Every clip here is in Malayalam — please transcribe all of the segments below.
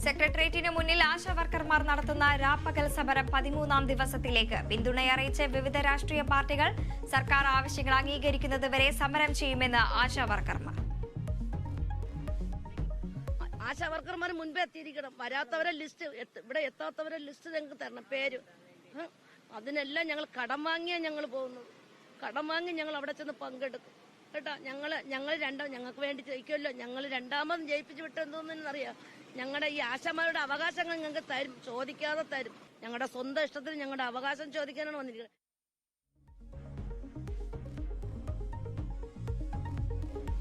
സെക്രട്ടേറിയറ്റിന് മുന്നിൽ ആശാവർക്കർമാർ നടത്തുന്ന രാപ്പകൽ സമരം 13ാം ദിവസത്തിലേക്ക്. പിന്തുണയറിയിച്ച് വിവിധ രാഷ്ട്രീയ പാർട്ടികൾ. സർക്കാർ ആവശ്യങ്ങൾ അംഗീകരിക്കുന്നതുവരെ സമരം ചെയ്യുമെന്ന് ആശാവർക്കർമാർ. ആശാവർക്കർമാർ മുൻപേ എത്തിയിരിക്കണം. വരാത്തവരെ ലിസ്റ്റ്, ഇവിടെ എത്താത്തവരെ ലിസ്റ്റ് ഞങ്ങൾക്ക് തരണം, പേര്. അതിനെല്ലാം ഞങ്ങൾ കടം വാങ്ങിയാണ് ഞങ്ങൾ പോകുന്നത്. കടം വാങ്ങി ഞങ്ങൾ അവിടെ ചെന്ന് പങ്കെടുക്കും കേട്ടോ. ഞങ്ങൾക്ക് വേണ്ടി ജയിക്കുമല്ലോ. ഞങ്ങൾ രണ്ടാമതും ജയിപ്പിച്ചു വിട്ടെന്തോന്നറിയാം. ഞങ്ങളുടെ ഈ ആശാമാരുടെ അവകാശങ്ങൾ ഞങ്ങൾക്ക് തരും, ചോദിക്കാതെ തരും. ഞങ്ങളുടെ സ്വന്തം ഇഷ്ടത്തിന് ഞങ്ങളുടെ അവകാശം ചോദിക്കാനാണ് വന്നിരിക്കുന്നത്.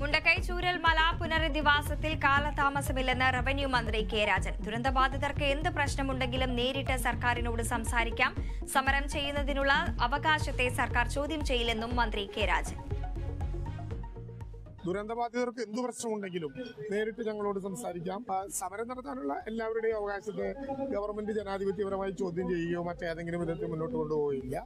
മുണ്ടക്കൈ ചൂരൽമല പുനരധിവാസത്തിൽ കാലതാമസമില്ലെന്ന് റവന്യൂ മന്ത്രി കെ രാജൻ. ദുരന്തബാധിതർക്ക് എന്ത് പ്രശ്നമുണ്ടെങ്കിലും നേരിട്ട് സർക്കാരിനോട് സംസാരിക്കാം. സമരം ചെയ്യുന്നതിനുള്ള അവകാശത്തെ സർക്കാർ ചോദ്യം ചെയ്യില്ലെന്നും മന്ത്രി കെ രാജൻ. ദുരന്തബാധിതർക്ക് എന്തു പ്രശ്നമുണ്ടെങ്കിലും നേരിട്ട് ഞങ്ങളോട് സംസാരിക്കാം. സമരം നടത്താനുള്ള എല്ലാവരുടെയും അവകാശത്തെ ഗവൺമെന്റ് ജനാധിപത്യപരമായി ചോദ്യം ചെയ്യുകയോ മറ്റേതെങ്കിലും വിധത്തിൽ മുന്നോട്ട് കൊണ്ടുപോയില്ല.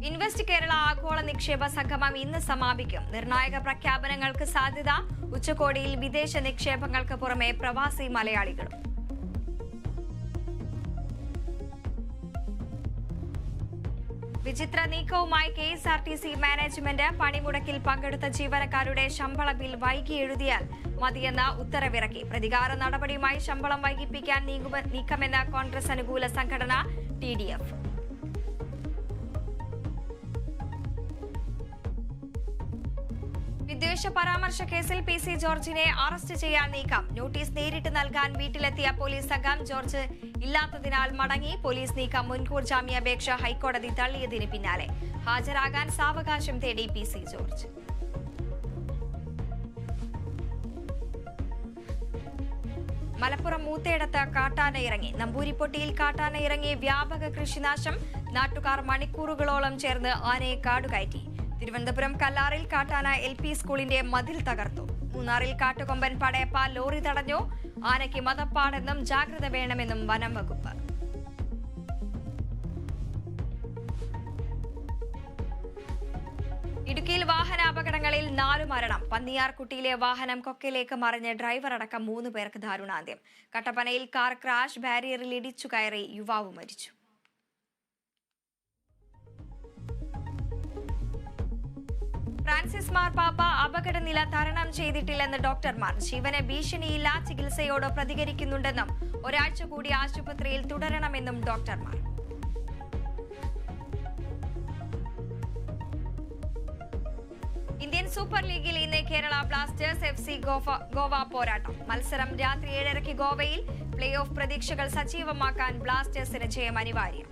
ഇൻവെസ്റ്റ് കേരള ആഗോള നിക്ഷേപ സംഗമം ഇന്ന് സമാപിക്കും. നിർണായക പ്രഖ്യാപനങ്ങൾക്ക് സാധ്യത. ഉച്ചകോടിയിൽ വിദേശ നിക്ഷേപങ്ങൾക്ക് പുറമെ പ്രവാസി മലയാളികളും. വിചിത്ര നീക്കവുമായി KSRTC മാനേജ്മെന്റ്. പണിമുടക്കിൽ പങ്കെടുത്ത ജീവനക്കാരുടെ ശമ്പള ബിൽ വൈകി എഴുതിയാൽ മതിയെന്ന ഉത്തരവിറക്കി. പ്രതികാര നടപടിയുമായി ശമ്പളം വൈകിപ്പിക്കാൻ നീക്കമെന്ന കോൺഗ്രസ് അനുകൂല സംഘടന TDF. വിദ്വേഷ പരാമർശ കേസിൽ PC ജോർജിനെ അറസ്റ്റ് ചെയ്യാൻ നീക്കം. നോട്ടീസ് നേരിട്ട് നൽകാൻ വീട്ടിലെത്തിയ പോലീസ് സംഘം ജോർജ് ഇല്ലാത്തതിനാൽ മടങ്ങി. പോലീസ് നീക്കം മുൻകൂർ ജാമ്യാപേക്ഷ ഹൈക്കോടതി തള്ളിയതിന് പിന്നാലെ. ഹാജരാകാൻ സാവകാശം തേടി PC ജോർജ്. മലപ്പുറം മൂത്തേടത്ത് കാട്ടാന ഇറങ്ങി. നമ്പൂരിപ്പൊട്ടിയിൽ കാട്ടാന ഇറങ്ങി വ്യാപക കൃഷിനാശം. നാട്ടുകാർ മണിക്കൂറുകളോളം ചേർന്ന് ആനയെ കാടുകയറ്റി. തിരുവനന്തപുരം കല്ലാറിൽ കാട്ടാന LP സ്കൂളിന്റെ മതിൽ തകർത്തു. മൂന്നാറിൽ കാട്ടുകൊമ്പൻ പടയപ്പ ലോറി തടഞ്ഞു. ആനയ്ക്ക് മതപ്പാടെന്നും ജാഗ്രത വേണമെന്നും വനം വകുപ്പ്. ഇടുക്കിയിൽ വാഹനാപകടങ്ങളിൽ 4 മരണം. പന്നിയാർകുട്ടിയിലെ വാഹനം കൊക്കയിലേക്ക് മറിഞ്ഞ് ഡ്രൈവർ അടക്കം 3 പേർക്ക് ദാരുണാന്ത്യം. കട്ടപ്പനയിൽ കാർ ക്രാഷ്. ബാരിയറിൽ ഇടിച്ചു കയറി യുവാവ് മരിച്ചു. ഫ്രാൻസിസ് മാർപ്പാപ്പ അപകടനില തരണം ചെയ്തിട്ടില്ലെന്ന് ഡോക്ടർമാർ. ജീവന് ഭീഷണിയില്ല, ചികിത്സയോട് പ്രതികരിക്കുന്നുണ്ടെന്നും ഒരാഴ്ച കൂടി ആശുപത്രിയിൽ തുടരണമെന്നും ഡോക്ടർമാർ. ഇന്ത്യൻ സൂപ്പർ ലീഗിൽ ഇന്ന് കേരള ബ്ലാസ്റ്റേഴ്സ് FC ഗോവ പോരാട്ടം. മത്സരം രാത്രി 7:30 ഗോവയിൽ. പ്ലേ ഓഫ് പ്രതീക്ഷകൾ സജീവമാക്കാൻ ബ്ലാസ്റ്റേഴ്സിന് ജയം അനിവാര്യം.